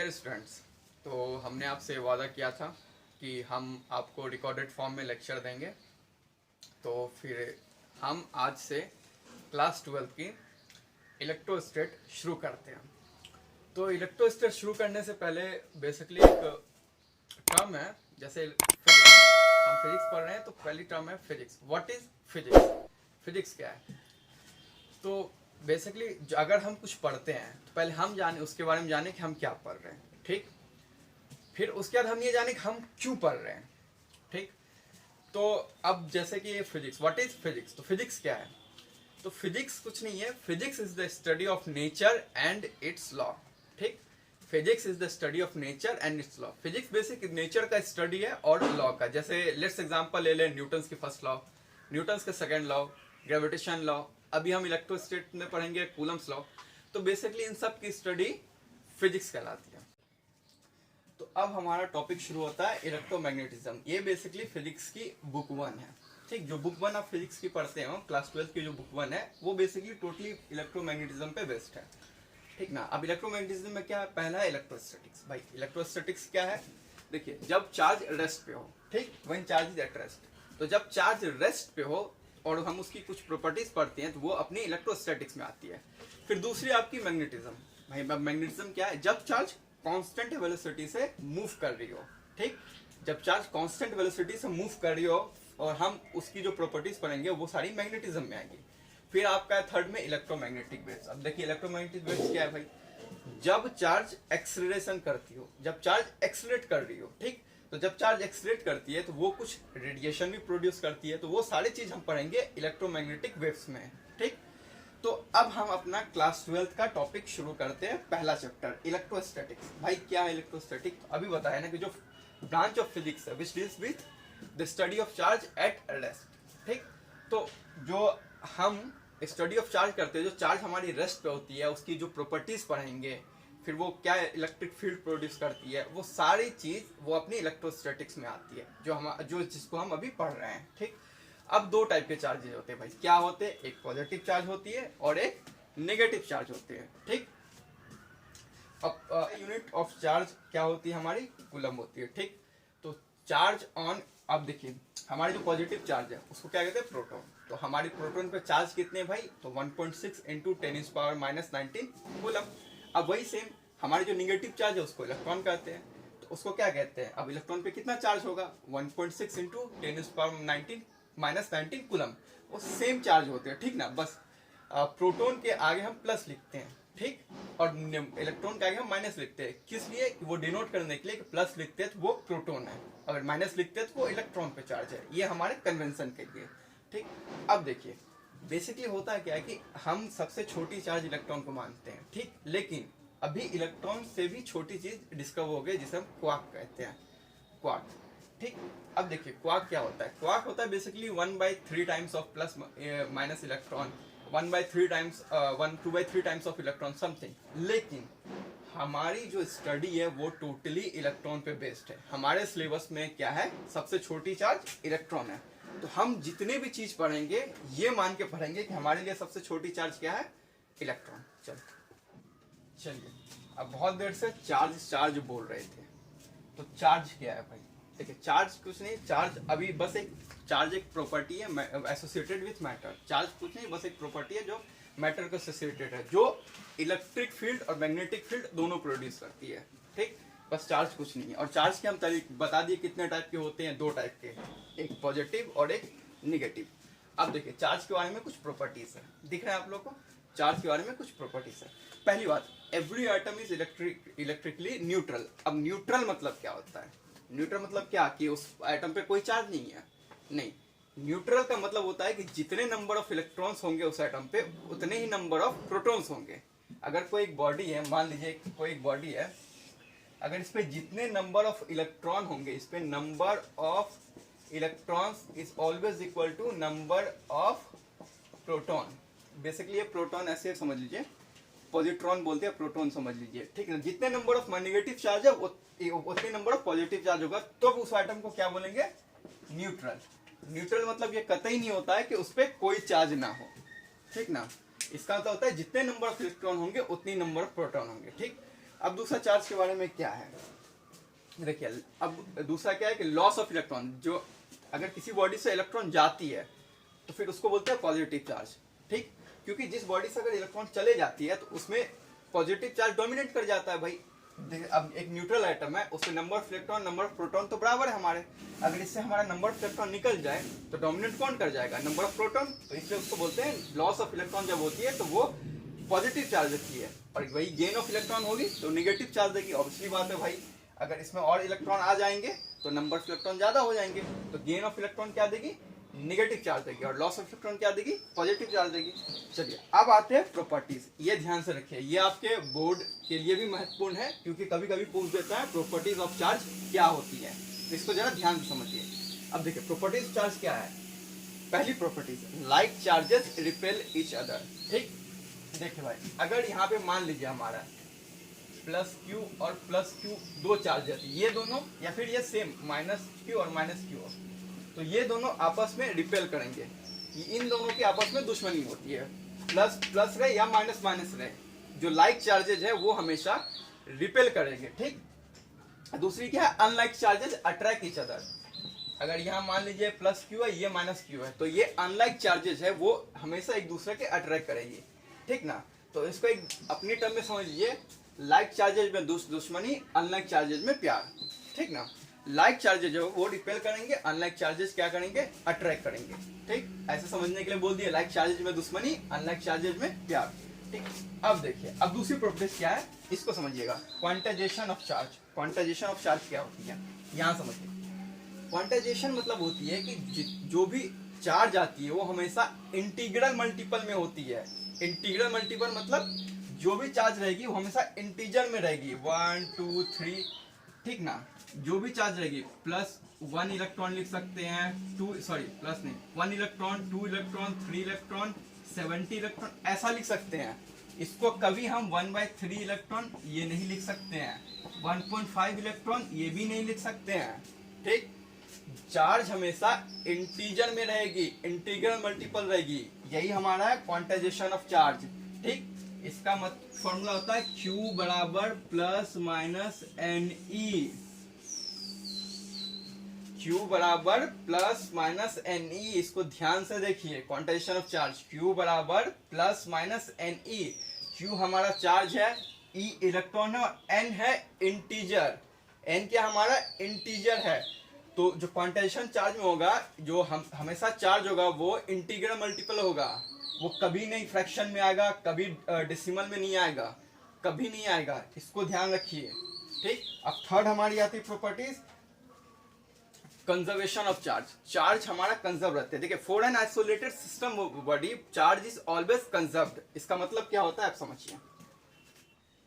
नमस्ते स्टूडेंट्स। तो हमने आपसे वादा किया था कि हम आपको रिकॉर्डेड फॉर्म में लेक्चर देंगे। तो फिर हम आज से क्लास 12 की इलेक्ट्रोस्टैट शुरू करते हैं। तो इलेक्ट्रोस्टैट शुरू करने से पहले बेसिकली एक टर्म है, जैसे फिजिक्स, हम फिजिक्स पढ़ रहे हैं तो पहली टर्म है physics. What is physics? Physics क्या है? तो बेसिकली अगर हम कुछ पढ़ते हैं तो पहले हम जाने उसके बारे में जाने कि हम क्या पढ़ रहे हैं, ठीक। फिर उसके बाद हम ये जाने कि हम क्यों पढ़ रहे हैं, ठीक। तो अब जैसे कि ये फिजिक्स, व्हाट इज फिजिक्स? तो फिजिक्स क्या है? तो फिजिक्स कुछ नहीं है। Physics is the study of nature and its law, ठीक। Physics is the study of nature and its law. Physics basic nature का स्टडी है और लॉ का। जैसे लेट्स एग्जांपल ले लें न्यूटन्स की फर्स्ट लॉ, न्यूटन्स का सेकंड लॉ, ग्रेविटेशन लॉ, अभी हम इलेक्ट्रोस्टैट में पढ़ेंगे कूलम्स लॉ। तो बेसिकली इन सब की स्टडी फिजिक्स कहलाती है। तो अब हमारा टॉपिक शुरू होता है इलेक्ट्रोमैग्नेटिज्म। ये बेसिकली फिजिक्स की बुक 1 है, ठीक। जो बुक 1 आप फिजिक्स की पढ़ते हो क्लास 12 की जो बुक 1 है वो बेसिकली टोटली इलेक्ट्रोमैग्नेटिज्म पे बेस्ड है, ठीक ना। अब इलेक्ट्रोमैग्नेटिज्म में क्या है? पहला है इलेक्ट्रोस्टैटिक्स। भाई इलेक्ट्रोस्टैटिक्स क्या है? देखिए, जब चार्ज रेस्ट पे हो, ठीक, when charge is at rest. तो जब चार्ज रेस्ट पे हो और हम उसकी कुछ प्रॉपर्टीज पढ़ते हैं तो वो अपनी इलेक्ट्रोस्टैटिक्स में आती है। फिर दूसरी आपकी मैग्नेटिज्म। भाई मैग्नेटिज्म क्या है? जब चार्ज कांस्टेंट वेलोसिटी से मूव कर रही हो, ठीक। जब चार्ज कांस्टेंट वेलोसिटी से मूव कर रही हो और हम उसकी जो प्रॉपर्टीज पढ़ेंगे वो सारी मैग्नेटिज्म में आएगी। फिर आपका है थर्ड में इलेक्ट्रोमैग्नेटिक वेव्स। अब देखिए इलेक्ट्रोमैग्नेटिक वेव्स क्या है भाई? जब चार्ज एक्सीलरेशन करती हो, जब चार्ज एक्सीलरेट कर रही हो, ठीक। तो जब चार्ज एक्सीलरेट करती है तो वो कुछ रेडिएशन भी प्रोड्यूस करती है। तो वो सारी चीज हम पढ़ेंगे इलेक्ट्रोमैग्नेटिक वेव्स में, ठीक। तो अब हम अपना क्लास 12 का टॉपिक शुरू करते हैं। पहला चैप्टर इलेक्ट्रोस्टैटिक्स। भाई क्या है इलेक्ट्रोस्टैटिक? अभी बताया ना कि जो ब्रांच ऑफ फिजिक्स है which deals with the study of charge at rest, ठीक। तो जो हम स्टडी ऑफ चार्ज करते हैं, जो चार्ज हमारी रेस्ट पे होती है उसकी जो प्रॉपर्टीज पढ़ेंगे, फिर वो क्या इलेक्ट्रिक फील्ड प्रोड्यूस करती है, वो सारी चीज वो अपनी इलेक्ट्रोस्टैटिक्स में आती है, जो जिसको हम अभी पढ़ रहे हैं, ठीक। अब दो टाइप के चार्जेज होते हैं भाई। क्या होते हैं? एक पॉजिटिव चार्ज होती है और एक नेगेटिव चार्ज होती है, ठीक। अब यूनिट ऑफ चार्ज क्या होती है? हमारी कूलम होती है, ठीक। तो चार्ज ऑन, अब देखिए हमारी जो पॉजिटिव चार्ज है उसको क्या कहते हैं? प्रोटॉन। तो हमारी प्रोटॉन पे चार्ज कितने भाई? तो 1.6 इंटू 10⁻⁻19 कूलम। अब वही सेम हमारी जो निगेटिव चार्ज है उसको इलेक्ट्रॉन कहते हैं। तो उसको क्या कहते हैं? अब इलेक्ट्रॉन पे कितना चार्ज होगा? 1.6 इंटू 10⁻⁻19 कूलम। वो सेम चार्ज होते हैं, ठीक ना। बस प्रोटॉन के आगे हम प्लस लिखते हैं, ठीक, और इलेक्ट्रॉन के आगे हम माइनस लिखते हैं। किस लिए? वो डिनोट करने के लिए कि प्लस लिखते हैं तो वो प्रोटॉन है, अगर माइनस लिखते हैं तो वो इलेक्ट्रॉन पे चार्ज है। ये हमारे कन्वेंशन के लिए, ठीक। अब देखिए बेसिकली होता है क्या है कि हम सबसे छोटी चार्ज इलेक्ट्रॉन को मानते हैं, ठीक। लेकिन अभी इलेक्ट्रॉन से भी छोटी चीज डिस्कवर हो गई जिसे हम क्वार्क कहते हैं, क्वार्क, ठीक। अब देखिए क्वार्क क्या होता है? क्वार्क होता है basically 1/3 times of plus minus electron, 1/3 times 2/3 times of electron something. लेकिन हमारी जो स्टडी है वो टोटली इलेक्ट्रॉन पे बेस्ड है। हमारे सिलेबस में क्या है? सबसे छोटी चार्ज इलेक्ट्रॉन है। तो हम जितने भी चीज पढ़ेंगे ये मान के पढ़ेंगे कि हमारे लिए सबसे छोटी चार्ज क्या है? इलेक्ट्रॉन। चलिए अब बहुत देर से चार्ज बोल रहे थे, तो चार्ज क्या है भाई? देखिए चार्ज कुछ नहीं, चार्ज अभी बस एक चार्ज एक प्रॉपर्टी है एसोसिएटेड विथ मैटर। चार्ज कुछ नहीं, बस एक प्रॉपर्टी है जो मैटर को एसोसिएटेड है, जो इलेक्ट्रिक फील्ड और मैग्नेटिक फील्ड दोनों प्रोड्यूस करती है, ठीक। बस चार्ज कुछ नहीं है। और चार्ज के हम बता दिए कितने टाइप के होते हैं? दो टाइप के, एक पॉजिटिव और एक निगेटिव। अब देखिए चार्ज के बारे में कुछ प्रॉपर्टीज है, दिख रहा है आप लोग को? चार्ज के बारे में कुछ प्रॉपर्टीज है। पहली बात, every item is electrically neutral. अब न्यूट्रल मतलब क्या होता है? न्यूट्रल मतलब क्या कि उस आइटम पे कोई चार्ज नहीं है? नहीं, न्यूट्रल का मतलब होता है कि जितने नंबर ऑफ इलेक्ट्रॉन्स होंगे उस आइटम पे उतने ही नंबर ऑफ प्रोटॉन्स होंगे। अगर कोई एक बॉडी है, मान लीजिए कोई एक बॉडी है, अगर इस पे जितने नंबर ऑफ इलेक्ट्रॉन होंगे, इस पे number of electrons is always equal to number of proton. Basically ये प्रोटॉन ऐसे समझ लीजिए, पॉजिट्रॉन बोलते हैं, प्रोटॉन समझ लीजिए, ठीक है। जितने नंबर ऑफ नेगेटिव चार्ज है उतने नंबर ऑफ पॉजिटिव चार्ज होगा, तो उस आइटम को क्या बोलेंगे? न्यूट्रल। न्यूट्रल मतलब ये कतई नहीं होता है कि उस पर कोई चार्ज ना हो, ठीक ना। इसका मतलब होता है जितने नंबर ऑफ इलेक्ट्रॉन होंगे उतनी नंबर ऑफ प्रोटॉन होंगे, ठीक। अब दूसरा चार्ज के बारे में क्या है, देखिए अब दूसरा क्या है कि लॉस ऑफ इलेक्ट्रॉन, जो अगर किसी बॉडी से इलेक्ट्रॉन जाती है तो फिर उसको बोलते हैं पॉजिटिव चार्ज, ठीक, क्योंकि जिस बॉडी से अगर इलेक्ट्रॉन चले जाती है तो उसमें पॉजिटिव चार्ज डोमिनेट कर जाता है भाई। अब एक न्यूट्रल आइटम है, उससे number of electron number of proton तो बराबर है हमारे, अगर इससे हमारा नंबर ऑफ इलेक्ट्रॉन निकल जाए तो डोमिनेट कौन कर जाएगा, नंबर ऑफ प्रोटॉन, तो इसलिए उसको बोलते हैं लॉस ऑफ इलेक्ट्रॉन जब होती है तो वो पॉजिटिव चार्ज देती है, और वही गेन ऑफ इलेक्ट्रॉन होगी तो निगेटिव चार्ज देगी। ऑब्वियसली बात है भाई, अगर इसमें और इलेक्ट्रॉन आ जाएंगे तो नंबर ऑफ इलेक्ट्रॉन ज्यादा हो जाएंगे, तो गेन ऑफ इलेक्ट्रॉन क्या देगी, नेगेटिव चार्ज देगी, और लॉस ऑफ इलेक्ट्रॉन क्या देगी, पॉजिटिव चार्ज देगी। चलिए अब आते हैं प्रॉपर्टीज, ये ध्यान से रखिए, ये आपके बोर्ड के लिए भी महत्वपूर्ण है क्योंकि कभी कभी पूछ देता है प्रॉपर्टीज ऑफ चार्ज क्या होती है, तो इसको जरा ध्यान से समझिए। अब देखिए प्रॉपर्टीज ऑफ चार्ज क्या है, पहली properties, like charges repel each other, ठीक। देखिए भाई, अगर यहाँ पे मान लीजिए हमारा प्लस क्यू और प्लस क्यू दो चार्जेस, ये दोनों या फिर ये सेम माइनस क्यू और माइनस क्यू, तो ये दोनों आपस में रिपेल करेंगे, इन दोनों की आपस में दुश्मनी होती है, प्लस प्लस रहे या माइनस माइनस रहे, जो लाइक चार्जेज है वो हमेशा रिपेल करेंगे, ठीक। दूसरी क्या है, unlike charges attract each other, अगर यहाँ मान लीजिए प्लस क्यू है ये माइनस क्यू है, तो ये अनलाइक चार्जेज है वो हमेशा एक दूसरे के अट्रैक्ट करेंगे, ठीक ना। तो इसको एक अपनी टर्म में समझ लीजिए, लाइक चार्जेज में दुश्मनी, अनलाइक चार्जेज में प्यार, ठीक ना। लाइक चार्जेज है वो रिपेल करेंगे, अनलाइक चार्जेज क्या करेंगे, अट्रैक्ट करेंगे, ठीक। ऐसे समझने के लिए बोल दिया, लाइक चार्जेज में दुश्मनी, अनलाइक चार्जेज में प्यार, ठीक। अब देखिए, अब दूसरी प्रॉपर्टी क्या है, इसको समझिएगा, quantization of charge. Quantization of charge क्या होती है, यहाँ समझिए। क्वांटाइजेशन मतलब होती है कि जो भी चार्ज आती है वो हमेशा इंटीग्रल मल्टीपल में होती है। इंटीग्रल मल्टीपल मतलब जो भी चार्ज रहेगी वो हमेशा इंटीजर में रहेगी, 1 2 3, ठीक ना। जो भी चार्ज रहेगी, प्लस 1 इलेक्ट्रॉन लिख सकते हैं, प्लस नहीं, 1 इलेक्ट्रॉन, 2 इलेक्ट्रॉन, 3 इलेक्ट्रॉन, 70 इलेक्ट्रॉन, ऐसा लिख सकते हैं। इसको कभी हम 1/3 इलेक्ट्रॉन ये नहीं लिख सकते हैं, 1.5 इलेक्ट्रॉन ये भी नहीं लिख सकते हैं, ठीक। चार्ज हमेशा इंटीजर में रहेगी, इंटीग्रल मल्टीपल रहेगी, यही हमारा है क्वांटाइजेशन ऑफ चार्ज, ठीक। इसका फॉर्मूला होता है Q बराबर प्लस माइनस NE, Q बराबर प्लस माइनस NE, इसको ध्यान से देखिए, क्वांटाइजेशन ऑफ चार्ज, Q बराबर प्लस माइनस NE, Q हमारा चार्ज है, E इलेक्ट्रॉन है, और N है इंटीजर, N क्या हमारा इंटीजर है, तो जो क्वांटाइजेशन चार्ज में होगा, जो हमेशा चार्ज होगा वो इंटीग्रल मल्टीपल होगा, वो कभी नहीं फ्रैक्शन में आएगा, कभी डेसिमल में नहीं आएगा, कभी नहीं आएगा, इसको ध्यान रखिए, ठीक। अब थर्ड हमारी आती है properties, conservation of charge. Charge हमारा कंजर्व रहते हैं, देखिए for an isolated system body charge is always conserved, इसका मतलब क्या होता है आप समझिए।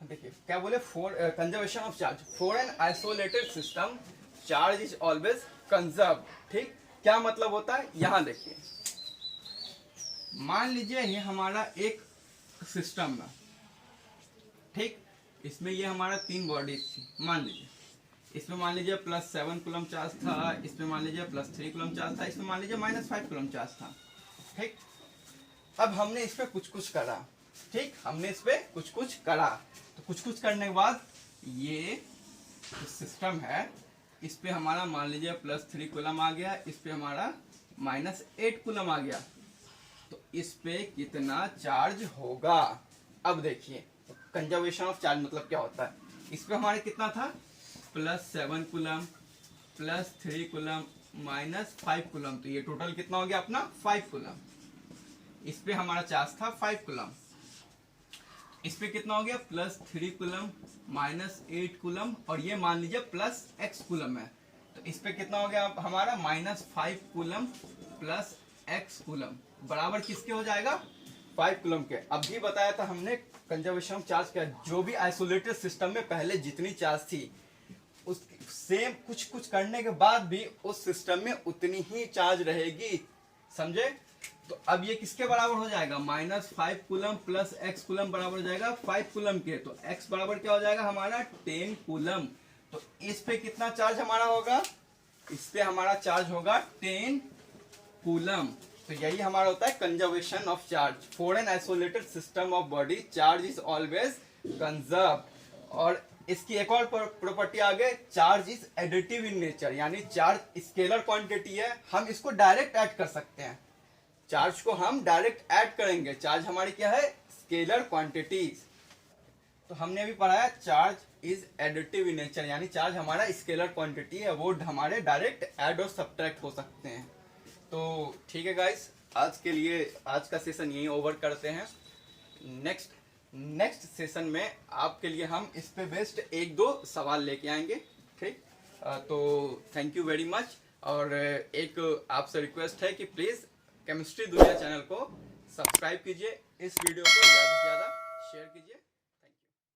देखिए क्या बोले, for conservation of charge, for an isolated system charge is always conserve, ठीक। क्या मतलब होता है, यहां देखिए, मान लीजिए ये हमारा एक सिस्टम है, ठीक, इसमें ये हमारा 3 बॉडी थी, मान लीजिए इसमें मान लीजिए +7 कूलम चार्ज था, इसमें मान लीजिए +3 कूलम चार्ज था, इसमें मान लीजिए -5 कूलम चार्ज था, ठीक। अब हमने इस पे कुछ कुछ करा, ठीक, हमने इस पे कुछ कुछ करा, तो कुछ कुछ करने के बाद ये सिस्टम है, इस पे हमारा मान लीजिए +3 कूलम आ गया, इस पे हमारा -8 कूलम आ गया, तो इस पे कितना चार्ज होगा। अब देखिए कंजर्वेशन ऑफ चार्ज मतलब क्या होता है, इस पे हमारे कितना था, +7 कूलम, +3 कूलम, -5 कूलम, तो ये टोटल कितना हो गया अपना 5 कूलम। इस पे हमारा चार्ज था 5 कूलम, इस पे कितना हो गया +3 कूलम, -8 कूलम, और ये मान लीजिए +x कूलम है, तो इस पे कितना हो गया हमारा -5 कूलम +x कूलम, बराबर किसके हो जाएगा 5 कूलम के। अभी बताया था हमने कंजर्वेशन चार्ज का, जो भी आइसोलेटेड सिस्टम में पहले जितनी चार्ज थी उस सेम कुछ कुछ करने के बाद भी उस सिस्टम में उतनी ही चार्ज रहेगी, समझे। तो अब ये किसके बराबर हो जाएगा, -5 कूलम +x कूलम बराबर हो जाएगा 5 कूलम के, तो x बराबर क्या हो जाएगा हमारा 10 कूलम। तो इस पे कितना चार्ज हमारा होगा, इस पे हमारा चार्ज होगा 10 कूलम। तो यही हमारा होता है conservation of charge, for an isolated system of body charge is always conserve. और इसकी एक और प्रॉपर्टी आ गई, charge is additive in nature, यानी चार्ज स्केलर क्वांटिटी है, हम इसको डायरेक्ट ऐड कर सकते हैं। चार्ज को हम डायरेक्ट ऐड करेंगे, चार्ज हमारी क्या है, स्केलर क्वांटिटीज। तो हमने अभी पढ़ा है charge is additive in nature, यानी चार्ज हमारा स्केलर क्वांटिटी है, वो हमारे डायरेक्ट ऐड और सब्ट्रैक्ट हो सकते हैं। तो ठीक है गाइस, आज के लिए आज का सेशन यही ओवर करते हैं। नेक्स्ट सेशन में आपके लिए हम इस पे बेस्ड 1-2 सवाल लेके आएंगे। ठीक, तो थैंक यू वेरी मच। और एक आपसे रिक्वेस्ट है कि प्लीज़ केमिस्ट्री दुनिया चैनल को सब्सक्राइब कीजिए, इस वीडियो को ज़्यादा से ज़्यादा शेयर कीजिए।